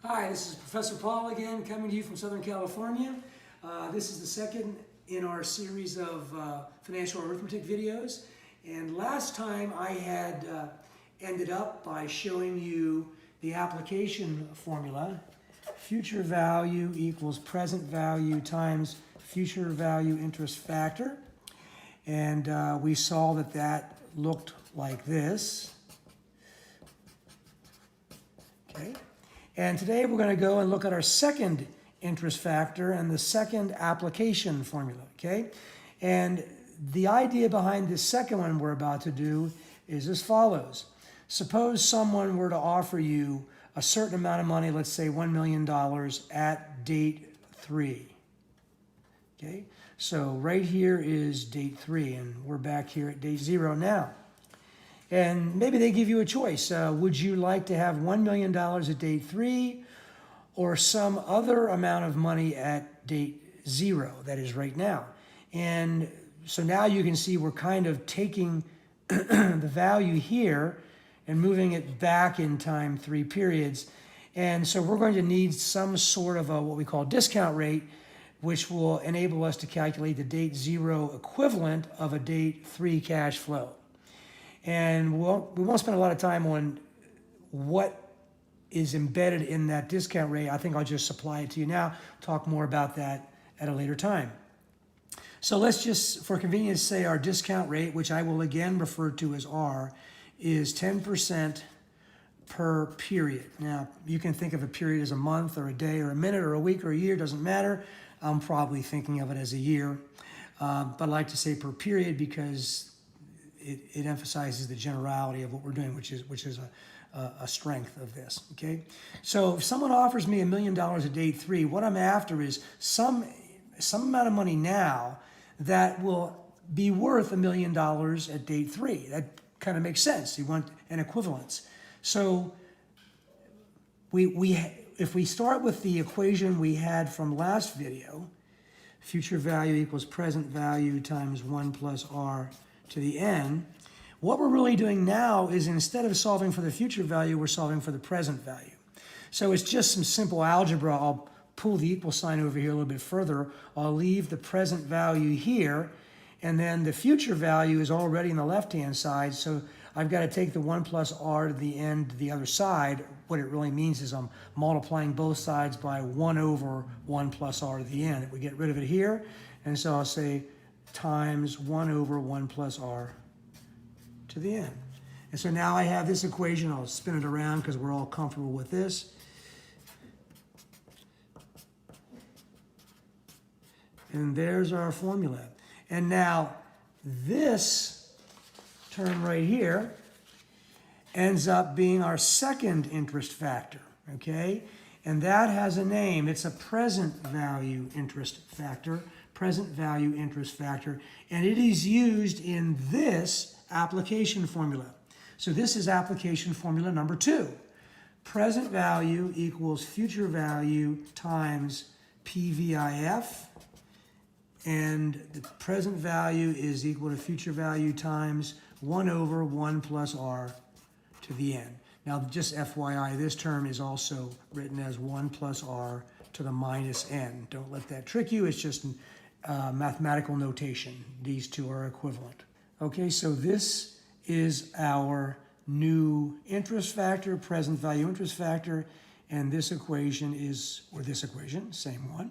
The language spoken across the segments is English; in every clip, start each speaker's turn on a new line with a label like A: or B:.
A: Hi, this is Professor Paul again, coming to you from Southern California. This is the second in our series of financial arithmetic videos. And last time I had ended up by showing you the application formula. Future value equals present value times future value interest factor. And we saw that that looked like this. Okay. And today we're going to go and look at our second interest factor and the second application formula, okay? And the idea behind this second one we're about to do is as follows. Suppose someone were to offer you a certain amount of money, let's say $1 million at date 3, okay? So right here is date 3, and we're back here at date 0 now. And maybe they give you a choice. Would you like to have $1 million at date 3 or some other amount of money at date 0, that is right now? And so now you can see we're kind of taking the value here and moving it back in time 3 periods. And so we're going to need some sort of a what we call discount rate, which will enable us to calculate the date 0 equivalent of a date 3 cash flow. And we won't spend a lot of time on what is embedded in that discount rate. I think I'll just supply it to you now, talk more about that at a later time. So let's just, for convenience, say our discount rate, which I will again refer to as R, is 10% per period. Now, you can think of a period as a month or a day or a minute or a week or a year, doesn't matter. I'm probably thinking of it as a year. But I like to say per period because it emphasizes the generality of what we're doing, which is a strength of this, okay? So if someone offers me $1 million at date 3, what I'm after is some amount of money now that will be worth $1 million at date 3. That kind of makes sense. You want an equivalence. So if we start with the equation we had from last video, future value equals present value times 1 plus R to the n, what we're really doing now is instead of solving for the future value, we're solving for the present value. So it's just some simple algebra. I'll pull the equal sign over here a little bit further. I'll leave the present value here, and then the future value is already on the left-hand side, so I've got to take the 1 plus r to the n to the other side. What it really means is I'm multiplying both sides by 1 over 1 plus r to the n. We get rid of it here, and so I'll say times 1 over 1 plus r to the n. And so now I have this equation. I'll spin it around because we're all comfortable with this. And there's our formula. And now this term right here ends up being our second interest factor, okay? And that has a name. It's a present value interest factor. Present value interest factor, and it is used in this application formula. So this is application formula number 2. Present value equals future value times PVIF, and the present value is equal to future value times 1 over 1 plus R to the n. Now, just FYI, this term is also written as 1 plus R to the minus n. Don't let that trick you. It's just mathematical notation. These two are equivalent. Okay, so this is our new interest factor, present value interest factor, and this equation is, or this equation, same one,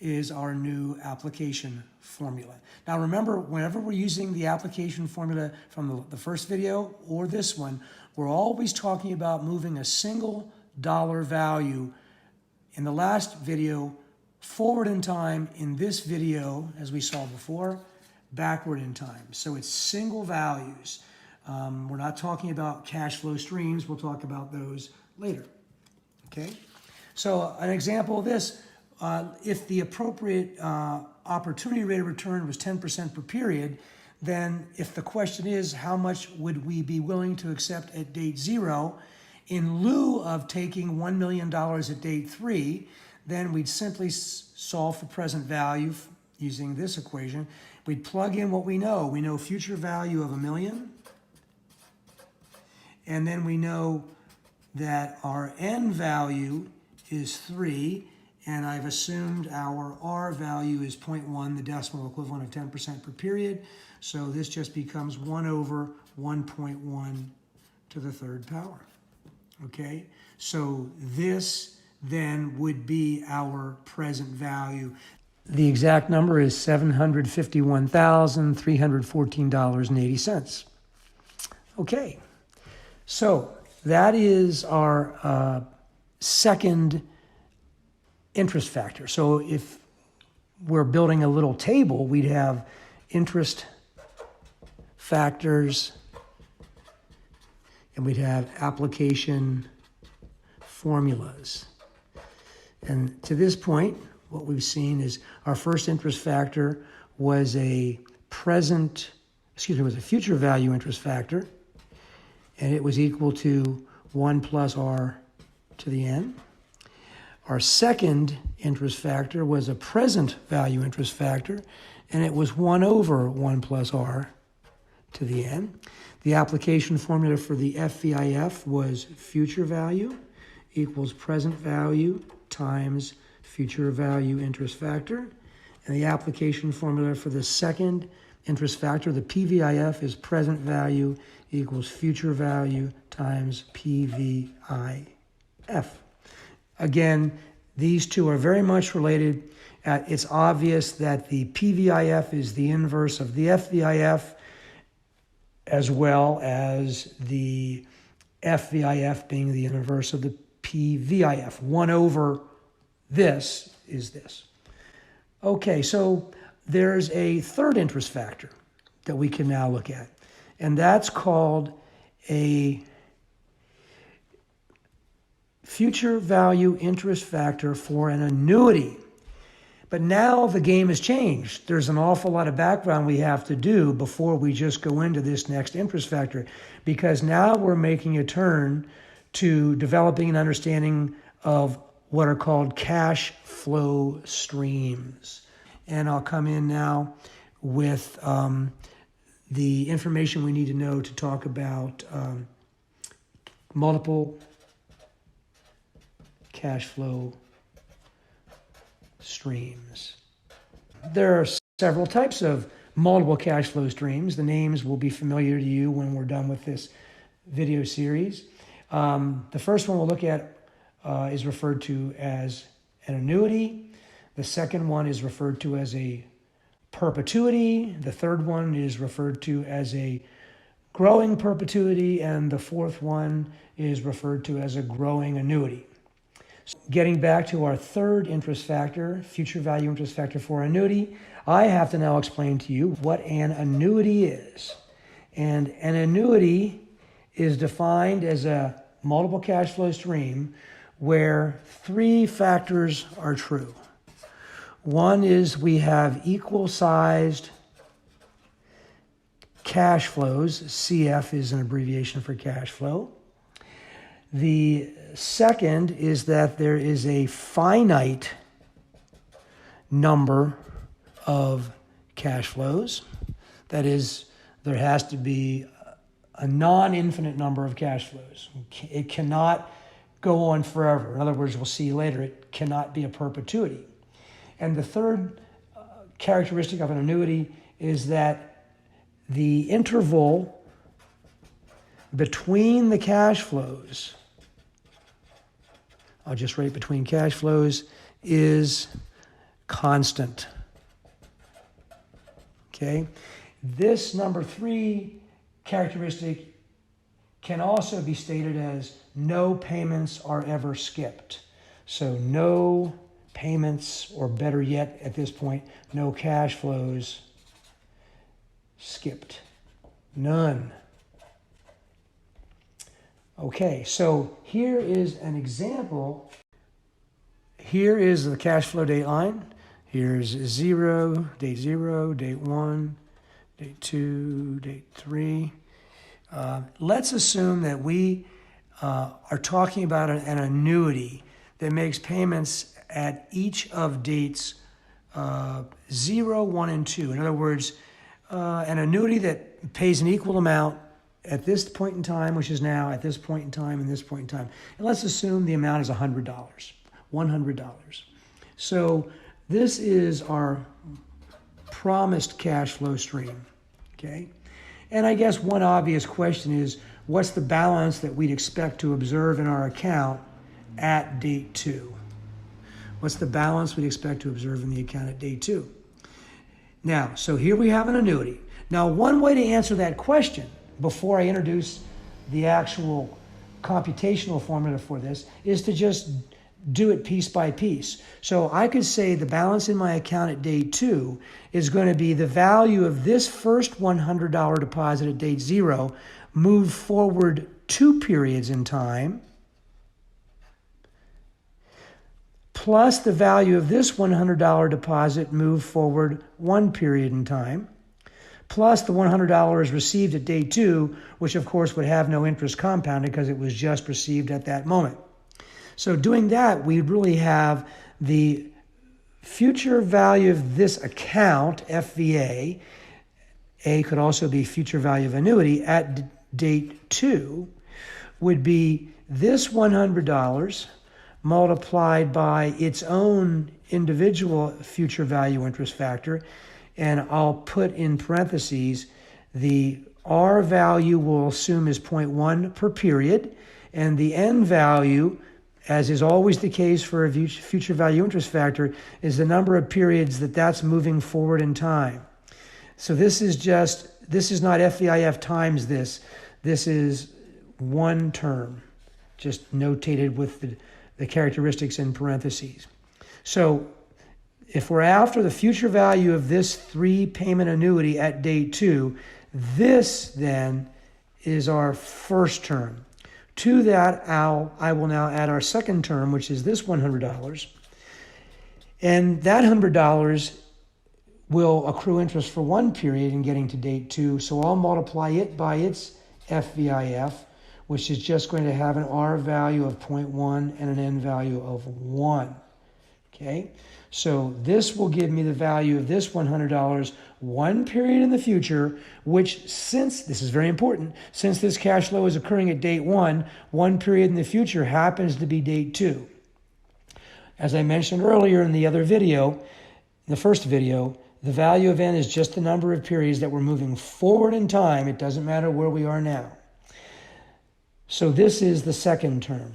A: is our new application formula. Now remember, whenever we're using the application formula from the first video or this one, we're always talking about moving a single dollar value. In the last video, forward in time. In this video, as we saw before, backward in time. So it's single values. We're not talking about cash flow streams. We'll talk about those later. Okay? So an example of this, if the appropriate opportunity rate of return was 10% per period, then if the question is how much would we be willing to accept at date 0, in lieu of taking $1 million at date 3, then we'd simply solve for present value using this equation. We'd plug in what we know. We know future value of $1 million. And then we know that our n value is 3, and I've assumed our R value is 0.1, the decimal equivalent of 10% per period. So this just becomes 1 over 1.1 to the third power. Okay, so this then would be our present value. The exact number is $751,314.80. Okay, so that is our second interest factor. So if we're building a little table, we'd have interest factors, and we'd have application formulas. And to this point, what we've seen is our first interest factor was a future value interest factor, and it was equal to 1 plus R to the n. Our second interest factor was a present value interest factor, and it was 1 over 1 plus R to the n. The application formula for the PVIF was future value equals present value times future value interest factor. And the application formula for the second interest factor, the PVIF, is present value equals future value times PVIF. Again, these two are very much related. It's obvious that the PVIF is the inverse of the PVIF, as well as the PVIF being the inverse of the PVIF. 1 over this is this. Okay, so there's a third interest factor that we can now look at, and that's called a future value interest factor for an annuity. But now the game has changed. There's an awful lot of background we have to do before we just go into this next interest factor, because now we're making a turn to developing an understanding of what are called cash flow streams. And I'll come in now with the information we need to know to talk about multiple cash flow streams. There are several types of multiple cash flow streams. The names will be familiar to you when we're done with this video series. The first one we'll look at is referred to as an annuity. The second one is referred to as a perpetuity. The third one is referred to as a growing perpetuity. And the fourth one is referred to as a growing annuity. Getting back to our third interest factor, future value interest factor for annuity, I have to now explain to you what an annuity is. And an annuity is defined as a multiple cash flow stream where 3 factors are true. One is we have equal-sized cash flows. CF is an abbreviation for cash flow. The second is that there is a finite number of cash flows. That is, there has to be a non-infinite number of cash flows. It cannot go on forever. In other words, we'll see later, it cannot be a perpetuity. And the third characteristic of an annuity is that the interval between the cash flows, I'll just write between cash flows, is constant. Okay? This number 3 characteristic can also be stated as no payments are ever skipped. So no payments, or better yet at this point, no cash flows skipped. None. Okay, so here is an example. Here is the cash flow date line. Here's date 0, date 1, date 2, date 3. Let's assume that we are talking about an annuity that makes payments at each of dates 0, 1, and 2. In other words, an annuity that pays an equal amount at this point in time, which is now, at this point in time, and this point in time. And let's assume the amount is $100. $100. So this is our promised cash flow stream, okay? And I guess one obvious question is, what's the balance that we'd expect to observe in our account at date 2? What's the balance we'd expect to observe in the account at day 2? Now, so here we have an annuity. Now, one way to answer that question before I introduce the actual computational formula for this is to just do it piece by piece. So I could say the balance in my account at day 2 is going to be the value of this first $100 deposit at date 0 moved forward 2 periods in time, plus the value of this $100 deposit moved forward 1 period in time, plus the $100 received at day 2, which of course would have no interest compounded because it was just received at that moment. So doing that, we really have the future value of this account, FVA, A could also be future value of annuity, at date 2 would be this $100 multiplied by its own individual future value interest factor, and I'll put in parentheses the R value we'll assume is 0.1 per period, and the N value, as is always the case for a future value interest factor, is the number of periods that's moving forward in time. So this is not FVIF times this. This is one term, just notated with the characteristics in parentheses. So if we're after the future value of this 3-payment annuity at date 2, this then is our first term. To that, I will now add our second term, which is this $100. And that $100 will accrue interest for 1 period in getting to date 2. So I'll multiply it by its FVIF, which is just going to have an R value of 0.1 and an N value of 1. Okay? So this will give me the value of this $100 1 period in the future, which, since this is very important, since this cash flow is occurring at date 1, 1 period in the future happens to be date 2. As I mentioned earlier in the other video, the first video, the value of N is just the number of periods that we're moving forward in time. It doesn't matter where we are now. So this is the second term.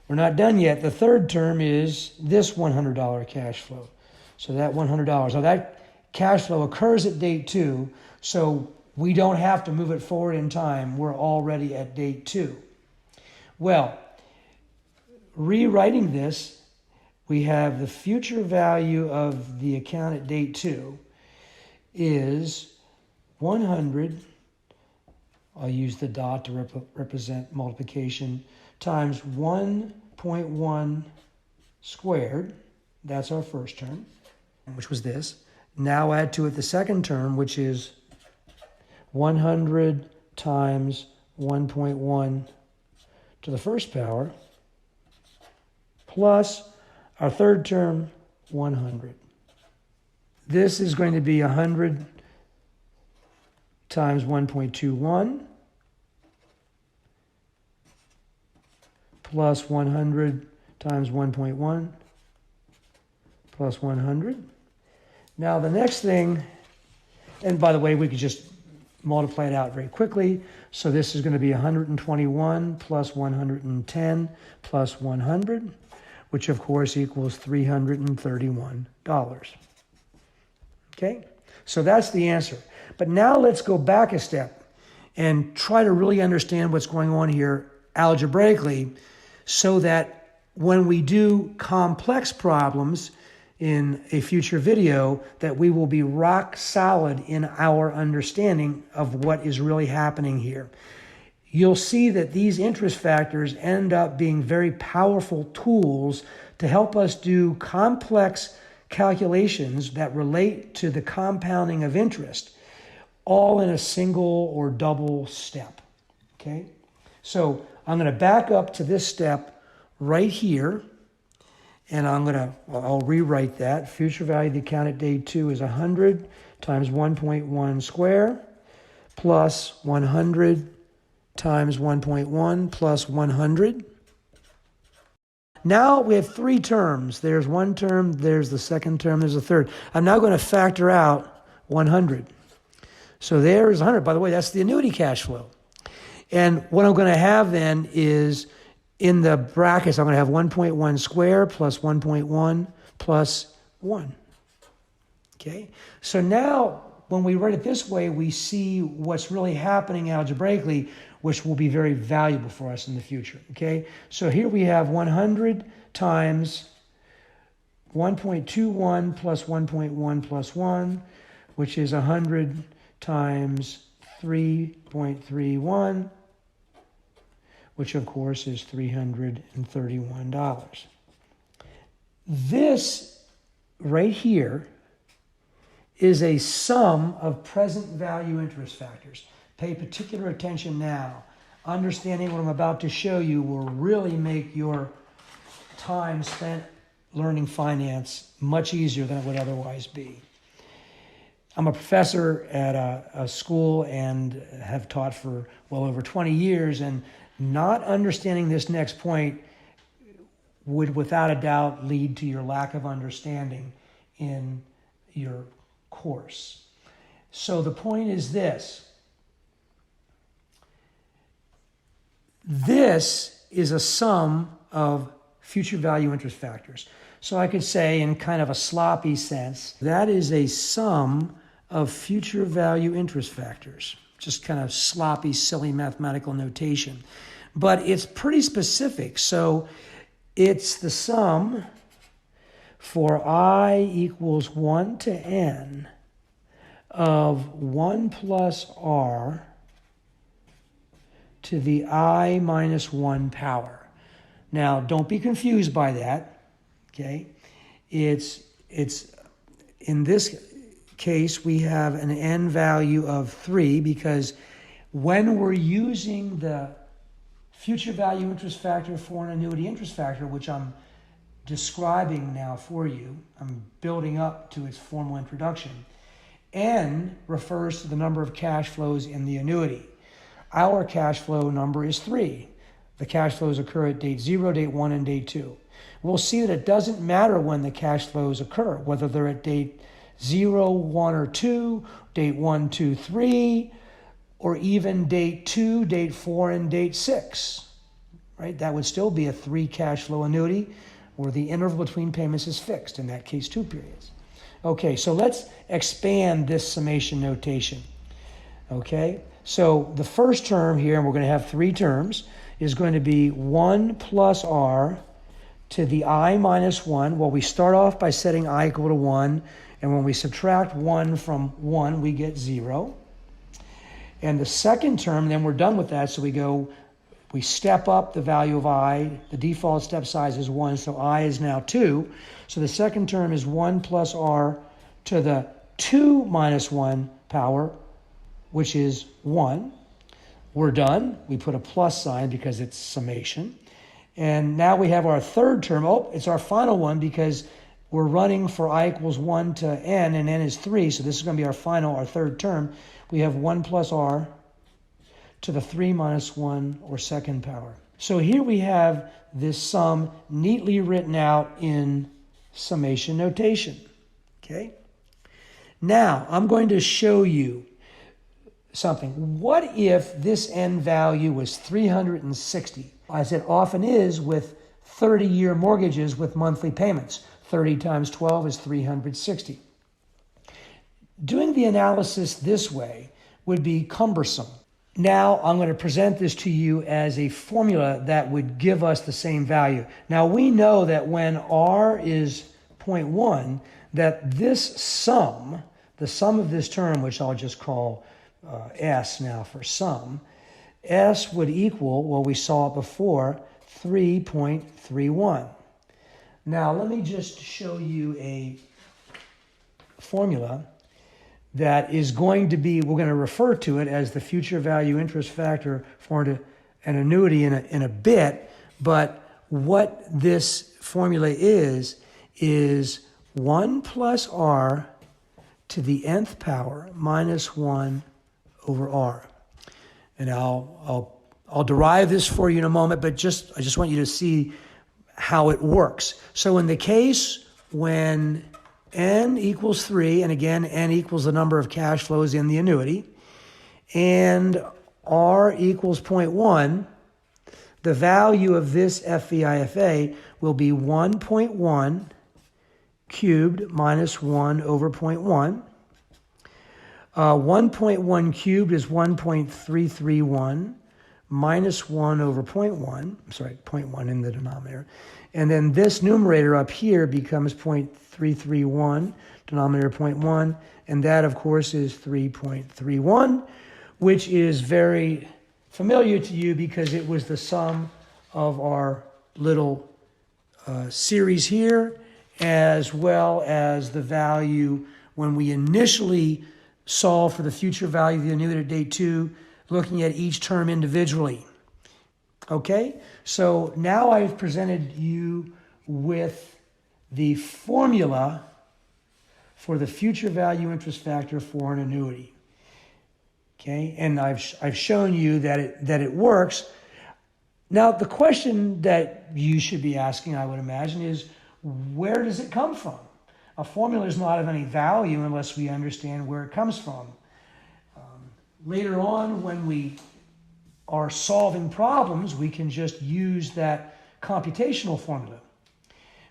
A: We're not done yet. The third term is this $100 cash flow. So that $100. Now that cash flow occurs at date 2, so we don't have to move it forward in time. We're already at date 2. Well, rewriting this, we have the future value of the account at date 2 is 100, I'll use the dot to represent multiplication, times 1.1 squared. That's our first term, which was this. Now add to it the second term, which is 100 times 1.1 to the first power, plus our third term, 100. This is going to be 100 times 1.21 plus 100 times 1.1 plus 100. Now the next thing, and by the way, we could just multiply it out very quickly. So this is going to be 121 plus 110 plus 100, which of course equals $331. Okay, so that's the answer. But now let's go back a step and try to really understand what's going on here algebraically, so that when we do complex problems in a future video, that we will be rock solid in our understanding of what is really happening here. You'll see that these interest factors end up being very powerful tools to help us do complex calculations that relate to the compounding of interest, all in a single or double step. Okay? So I'm going to back up to this step right here, and I'll rewrite that. Future value of the account at day 2 is 100 times 1.1 square plus 100 times 1.1 plus 100. Now we have three terms. There's one term, there's the second term, there's a third. I'm now going to factor out 100. So there's 100. By the way, that's the annuity cash flow. And what I'm going to have then is in the brackets, I'm going to have 1.1 squared plus 1.1 plus 1. Okay? So now when we write it this way, we see what's really happening algebraically, which will be very valuable for us in the future. Okay? So here we have 100 times 1.21 plus 1.1 plus 1, which is 100 times 3.31, which of course is $331. This right here is a sum of present value interest factors. Pay particular attention now. Understanding what I'm about to show you will really make your time spent learning finance much easier than it would otherwise be. I'm a professor at a school and have taught for well over 20 years, and not understanding this next point would without a doubt lead to your lack of understanding in your course. So the point is this. This is a sum of future value interest factors. So I could say in kind of a sloppy sense, that is a sum of future value interest factors. Just kind of sloppy, silly mathematical notation. But it's pretty specific. So it's the sum for I equals 1 to n of 1 plus r to the I minus 1 power. Now, don't be confused by that, okay? It's in this case, we have an n value of 3 because when we're using the future value interest factor for an annuity interest factor, which I'm describing now for you, I'm building up to its formal introduction, n refers to the number of cash flows in the annuity. Our cash flow number is 3. The cash flows occur at date 0, date 1, and date 2. We'll see that it doesn't matter when the cash flows occur, whether they're at date 0, 1, or 2, date 1, 2, 3, or even date 2, date 4, and date 6. Right? That would still be a 3 cash flow annuity where the interval between payments is fixed, in that case 2 periods. Okay, so let's expand this summation notation. Okay, so the first term here, and we're going to have 3 terms, is going to be 1 plus r to the I minus 1. Well, we start off by setting I equal to 1, and when we subtract 1 from 1, we get 0. And the second term, then we're done with that, so we step up the value of I. The default step size is 1, so I is now 2. So the second term is 1 plus r to the 2 minus 1 power, which is 1. We're done. We put a plus sign because it's summation. And now we have our third term. Oh, it's our final one because we're running for I equals 1 to n, and n is 3. So this is going to be our third term. We have 1 plus r to the 3 minus 1, or second power. So here we have this sum neatly written out in summation notation. Okay? Now, I'm going to show you something. What if this n value was 360, as it often is with 30-year mortgages with monthly payments? 30 times 12 is 360. Doing the analysis this way would be cumbersome. Now I'm going to present this to you as a formula that would give us the same value. Now we know that when r is 0.1, that this sum, the sum of this term, which I'll just call S now for sum, S would equal, well, we saw it before, 3.31. Now let me just show you a formula that is going to be, we're going to refer to it as the future value interest factor for an annuity in a bit, but what this formula is 1 plus r to the nth power minus 1 over r. And I'll derive this for you in a moment, but I just want you to see how it works. So in the case when n equals 3, and again, n equals the number of cash flows in the annuity, and r equals 0.1, the value of this FVIFA will be 1.1 cubed minus 1 over 0.1. 1.1 cubed is 1.331 minus 1 over 0.1. I'm sorry, 0.1 in the denominator. And then this numerator up here becomes 0.331, denominator 0.1. And that, of course, is 3.31, which is very familiar to you because it was the sum of our little series here, as well as the value when we initially solve for the future value of the annuity at day 2, looking at each term individually. Okay, so now I've presented you with the formula for the future value interest factor for an annuity. Okay, and I've shown you that it works. Now the question that you should be asking, I would imagine, is where does it come from? A formula is not of any value unless we understand where it comes from. Later on, when we are solving problems, we can just use that computational formula.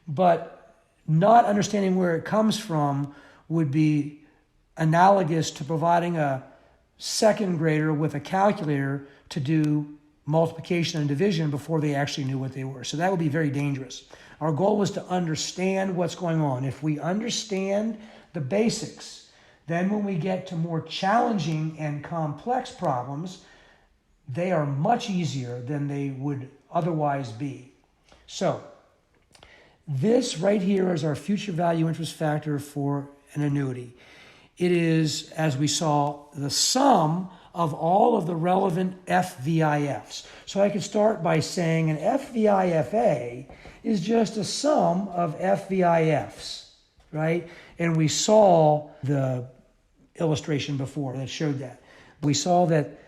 A: But not understanding where it comes from would be analogous to providing a second grader with a calculator to do multiplication and division before they actually knew what they were. So that would be very dangerous. Our goal was to understand what's going on. If we understand the basics, then when we get to more challenging and complex problems, they are much easier than they would otherwise be. So this right here is our future value interest factor for an annuity. It is, as we saw, the sum of all of the relevant FVIFs. So I could start by saying an FVIFA is just a sum of FVIFs, right? And we saw the illustration before that showed that. We saw that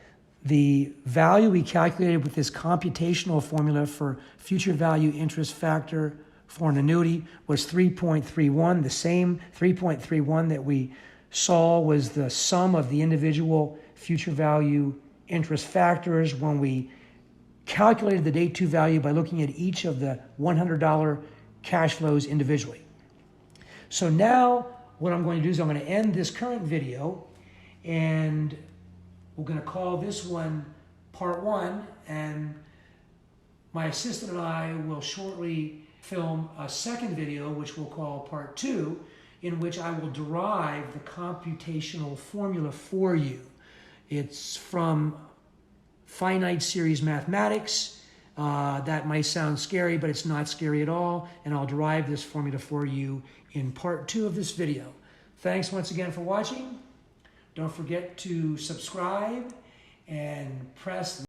A: the value we calculated with this computational formula for future value interest factor for an annuity was 3.31. The same 3.31 that we saw was the sum of the individual future value interest factors when we calculated the day 2 value by looking at each of the $100 cash flows individually. So now what I'm going to do is I'm going to end this current video, and we're going to call this one part 1, and my assistant and I will shortly film a second video, which we'll call part 2, in which I will derive the computational formula for you. It's from finite series mathematics. That might sound scary, but it's not scary at all, and I'll derive this formula for you in part 2 of this video. Thanks once again for watching. Don't forget to subscribe and press